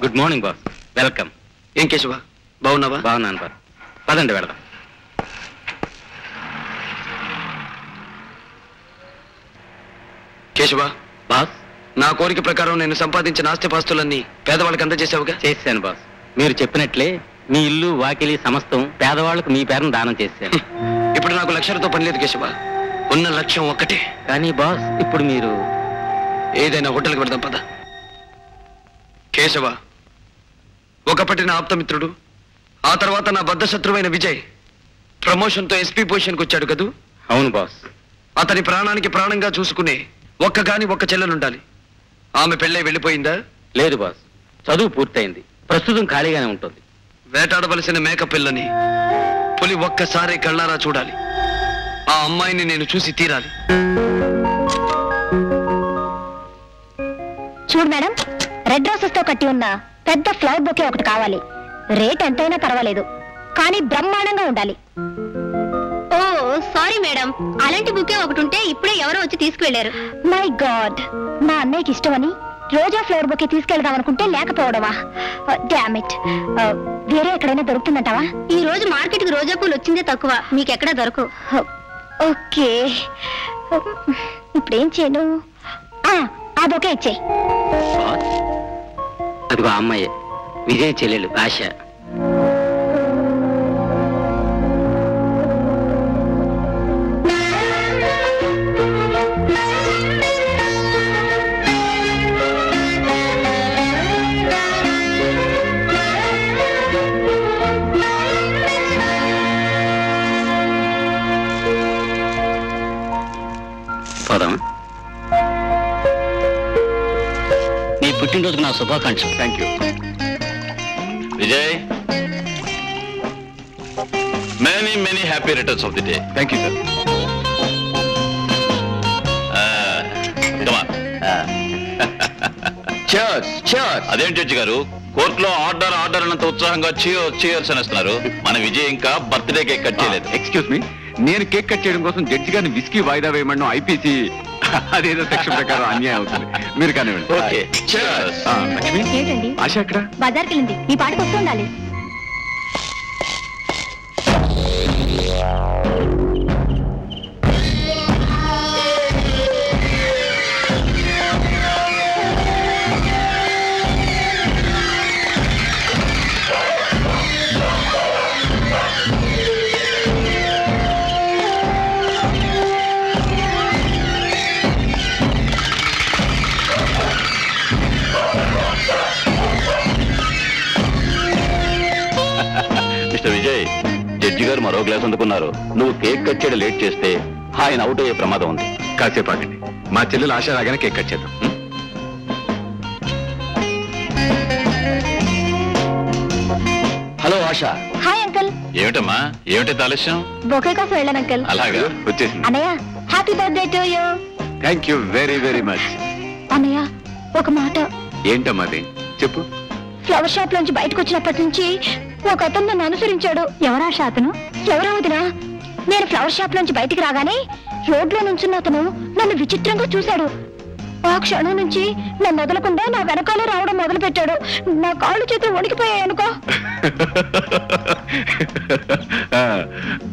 Good morning boss. Welcome. ఏం కేశవ, బాగున్నావా? బాగున్నాను బాస్. పదండి వెళదాం. కేశవ బాస్, నా కోరిక ప్రకారం నేను సంపాదించిన ఆస్తిపాస్తులన్నీ పేదవాళ్ళకి అందజేసావుగా? చేశాను బాస్. మీరు చెప్పినట్లే మీ ఇల్లు వాకిలి సమస్తం పేదవాళ్లకు మీ పేరును దానం చేశాను. ఇప్పుడు నాకు లక్ష్యాలతో పని లేదు కేశవ, ఉన్న లక్ష్యం ఒక్కటే. కానీ బాస్, ఇప్పుడు మీరు ఏదైనా హోటల్కి పెడదాం పద. కేశవ, ఒకప్పటి నా ఆప్తమిత్రుడు, ఆ తర్వాత నా బద్ధశత్రువైన విజయ్ ప్రమోషన్తో ఎస్పీ పొజిషన్కి వచ్చాడు కదూ? అవును బాస్. అతని ప్రాణానికి ప్రాణంగా చూసుకునే ఒక్క చెల్లెలుండాలి. ఆమె పెళ్ళై వెళ్ళిపోయిందా? లేదు బాస్, చదువు పూర్తయింది, ప్రస్తుతం ఖాళీగానే ఉంటుంది. వేటాడవలసిన మేక పిల్లని పులి ఒక్కసారి కళ్ళారా చూడాలి. ఆ అమ్మాయిని నేను చూసి తీరాలి. చూడు మేడం, రెడ్ రోసెస్ తో కట్టి ఉన్న పెద్ద ఫ్లవర్ బొకే ఒకటి కావాలి. రేట్ ఎంతైనా పర్వాలేదు, కానీ బ్రహ్మాండంగా ఉండాలి. ఓ సారీ మేడం, అలాంటి బుకే ఒకటి ఉంటే ఇప్పుడే ఎవరో వచ్చి తీసుకువెళ్లారు. మై గాడ్, మా అన్నయ్యకి ఇష్టమని రోజా ఫ్లవర్ బొకే తీసుకెళ్దాం అనుకుంటే లేకపోవడమా? Damn it. వేరే ఎక్కడైనా దొరుకుతుందంటావా? ఈ రోజు మార్కెట్ కి రోజా పూలు వచ్చిందే తక్కువ, మీకెక్కడా దొరకవు. ఓకే, ఇప్పుడేం చేయను? ఆ బొకే ఇచ్చేయి. బాస్, అదిగో అమ్మాయి విజయ్ చెల్లెలు ఆశ. పోదాం. నీ పుట్టినరోజుకు నా శుభాకాంక్షలు. Thank you Vijay. Many happy returns of the day. Thank you sir. అదేంటి జడ్జి గారు, కోర్టులో ఆర్డర్ అన్నంత ఉత్సాహంగా చీయర్స్ అనేస్తున్నారు. మన విజయ్ ఇంకా బర్త్డే కేక్ కట్ చేయలేదు. ఎక్స్క్యూజ్ మీ, నేను కేక్ కట్ చేయడం కోసం జడ్జి గారిని విస్కీ వాయిదా వేయమన్నా ఐపీసీ అదేదో సెక్షన్ ప్రకారం అన్యాయం అవుతుంది. మీరు కానివ్వండి. ఓకే, లక్ష్మి, ఏంటండి ఆశ ఎక్కడ? బజార్కి వెళ్ళింది, మీ పాటకు వస్తూ ఉండాలి. మిస్టర్ విజయ్, జడ్జి గారు మరో గ్లాస్ అందుకున్నారు. నువ్వు కేక్ కట్ చేయడం లేట్ చేస్తే ఆయన అవుట్ అయ్యే ప్రమాదం ఉంది. కాసేపు ఆగండి, మా చెల్లెలు ఆశ రాగానే కేక్ కట్ చేద్దాం. హలో ఆశ. Hi uncle. ఏమిటమ్మా, ఏమిటి ఆలస్యం? బొకే కోసం వెళ్ళాను అంకుల్. అలాగా, వచ్చేసింది. అన్నయ్య, happy birthday to you. Thank you very much. అన్నయ్య, ఒక మాట. ఏంటమ్మా అది, చెప్పు. ఫ్లవర్ షాప్ లోంచి బయటకు వచ్చినప్పటి నుంచి ఒక అతను నన్ను అనుసరించాడు. ఎవరా అతను? ఎవరా వదినా? నేను ఫ్లవర్ షాప్ లోంచి బయటికి రాగానే రోడ్లో నుంచున్న అతను నన్ను విచిత్రంగా చూశాడు. ఆ క్షణం నుంచి నన్ను వదలకుండా నా వెనకాలే రావడం మొదలు పెట్టాడు. నా కాళ్ళు చేతులు వణికిపోయాయి అనుకో.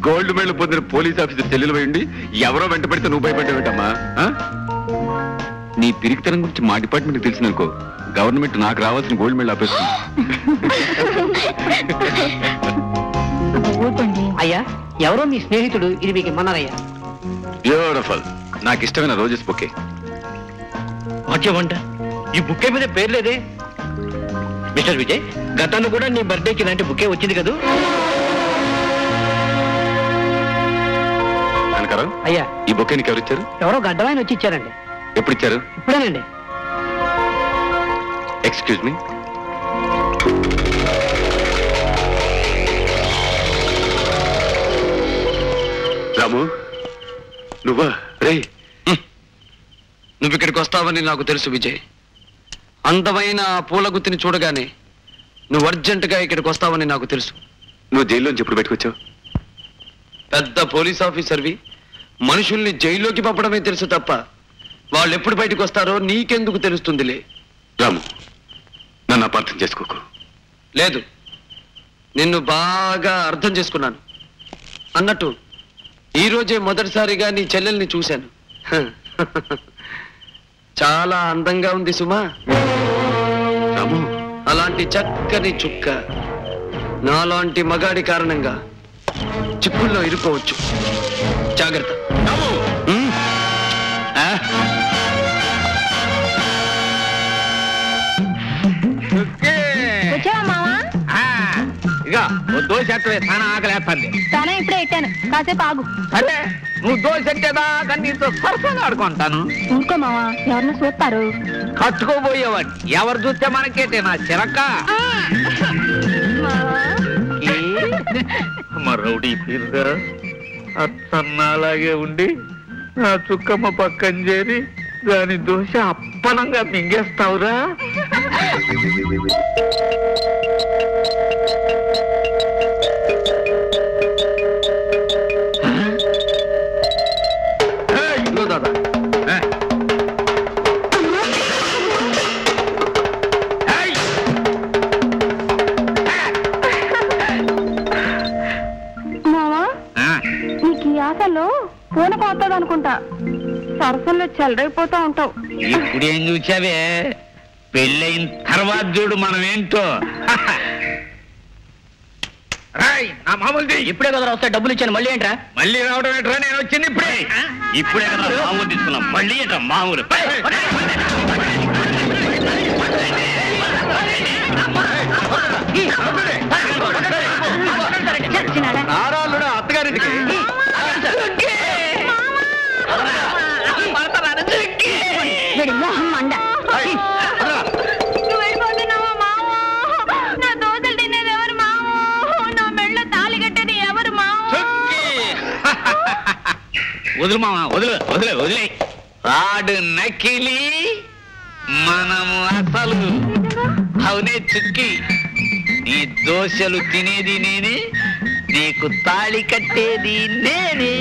గోల్డ్ మెడల్ పొందిన పోలీస్ ఆఫీసర్ చెల్లెలు పోయింది, ఎవరో వెంట పెడితే నువ్వు భయపడ్డావేంటమ్మా? నీ పిరికితనం గురించి మా డిపార్ట్మెంట్కి తెలిసిందనుకో, గవర్నమెంట్ నాకు రావాల్సిన గోల్డ్ మెడల్ ఆపేస్తుంది. అయ్యా, ఎవరో మీ స్నేహితుడు ఇది మీకు ఇమ్మన్నారయ్యా. బ్యూటిఫుల్, నాకు ఇష్టమైన రోజెస్ బొకే. వాక్యమంట, ఈ బుక్కే మీద పేరు లేదే. మిస్టర్ విజయ్, గతంలో కూడా నీ బర్త్డేకి ఇలాంటి బుక్కే వచ్చింది కదూ? కనకారావు, అయ్యా, ఈ బొకే నీకు ఎవరు ఇచ్చారు? ఎవరో గడ్డవాయన వచ్చి ఇచ్చారండి. ఎప్పుడు ఇచ్చారు? ఇప్పుడేనండి. Excuse me. రాము, నువ్వా? రే, నువ్వు ఇక్కడికి వస్తావని నాకు తెలుసు విజయ్. అందమైన ఆ పూల గుత్తిని చూడగానే నువ్వు అర్జెంటుగా ఇక్కడికి వస్తావని నాకు తెలుసు. నువ్వు జైల్లోంచి ఎప్పుడు పెట్టుకొచ్చావు? పెద్ద పోలీస్ ఆఫీసర్వి, మనుషుల్ని జైల్లోకి పంపడమే తెలుసు తప్ప వాళ్ళు ఎప్పుడు బయటకు వస్తారో నీకెందుకు తెలుస్తుందిలే. రాము, నన్ను అపార్థం చేసుకోకు. లేదు, నిన్ను బాగా అర్థం చేసుకున్నాను. అన్నట్టు ఈ రోజే మొదటిసారిగా నీ చెల్లెల్ని చూశాను. చాలా అందంగా ఉంది సుమా. రాము, అలాంటి చక్కని చుక్క నాలాంటి మగాడి కారణంగా చిక్కుల్లో ఇరుకోవచ్చు. జాగ్రత్త. వచ్చావా మావా? ఇక దోశ చాలా ఆకలేస్తుంది. చాలా ఇప్పుడే పెట్టాను, కాసేపు ఆగు. సరే, నువ్వు దోశ ఎట్టేదాకా నీతో సరసంగా ఆడుకుంటాను. ఇంకో మావా, ఎవరిని చూస్తారు? కట్టుకోబోయేవాడు ఎవరు చూస్తే మనకేటే నా చిరక. రౌడీ పీరుగా అత్తన్నాలాగే ఉండి నా చుక్కమ్మ పక్కన చేరి దాని దోశ అప్పనంగా మింగేస్తావురా. దాదా, మావా, నీకు ఈ ఆశలో పూన పోతుంది అనుకుంటా. సరసంలో చెలరైపోతా ఉంటావు. ఇప్పుడేం చూసావే, పెళ్ళయిన తర్వాత చూడు మనం ఏంటో. నా మామూలుది ఇప్పుడే కదా వస్తాయి, డబ్బులు ఇచ్చాను. మళ్ళీ ఏంట్రా? మళ్ళీ రావడం ఏంట్రా? నేను వచ్చింది ఇప్పుడే. ఇప్పుడే కదా మామూలు తీసుకున్నాం, మళ్ళీ ఏంట్రా మామూలు? ఆరాలుడా అత్తగారింటికి. వీడి మొహం మండ. నువ్వు వెళ్ళిపోతున్నావా మావా? నా దోశలు తినేది ఎవరు మావా? నా మెళ్ళ తాళి కట్టేది ఎవరు మావా? వదులు మామా, వదులు వదిలే వదిలే. ఆడు నకిలీ, మనము అసలు. అవునే చుక్కి, నీ దోశలు తినేది నేనే, నీకు తాళి కట్టేది నేనే.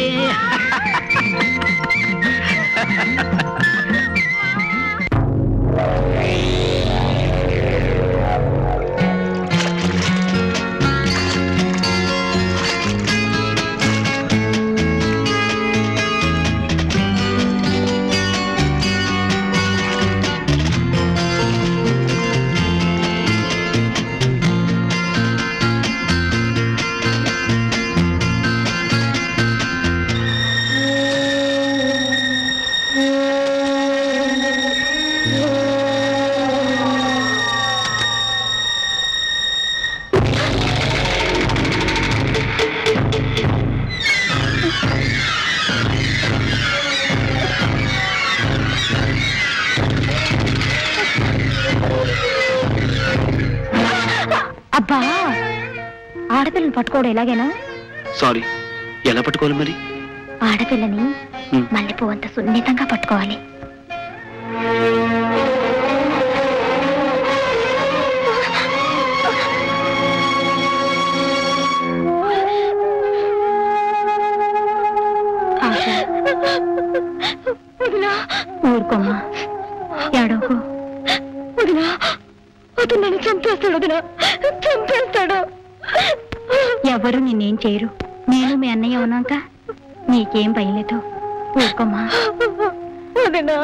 అబ్బా, ఆడపిల్లని పట్టుకోవడం ఎలాగైనా? సారీ, ఎలా పట్టుకోవాలి మరి? ఆడపిల్లని మల్లెపువ్వు అంత సున్నితంగా పట్టుకోవాలి. ఊరుకోమ్మా, ఏడవకు. వదినా, అతను నన్ను చంపేస్తాడు. వదినా, చంపేస్తాడు. ఎవరు నిన్నేం చేయరు. నేను మీ అన్నయ్య ఉన్నాక నీకేం భయలేదు. ఊరుకోమ్మా. వదినా,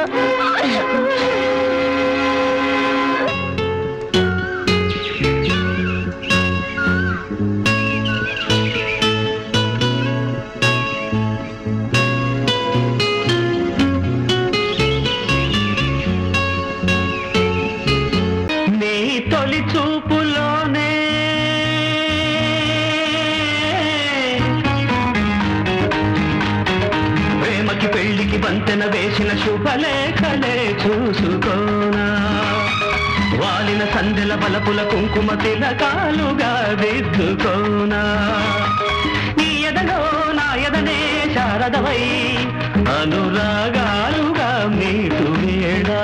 తొలి చూపులోనే ప్రేమకి పెళ్లికి బంతెన వేసిన శుభలేఖలే చూసుకోనా, వాలిన సందెల బలపుల కుంకుమ తిలకాలుగా దిద్దుకోనా, నీ ఎదలో నా ఎదనే శారదవై అనురాగాలుగా మీటు వేడా.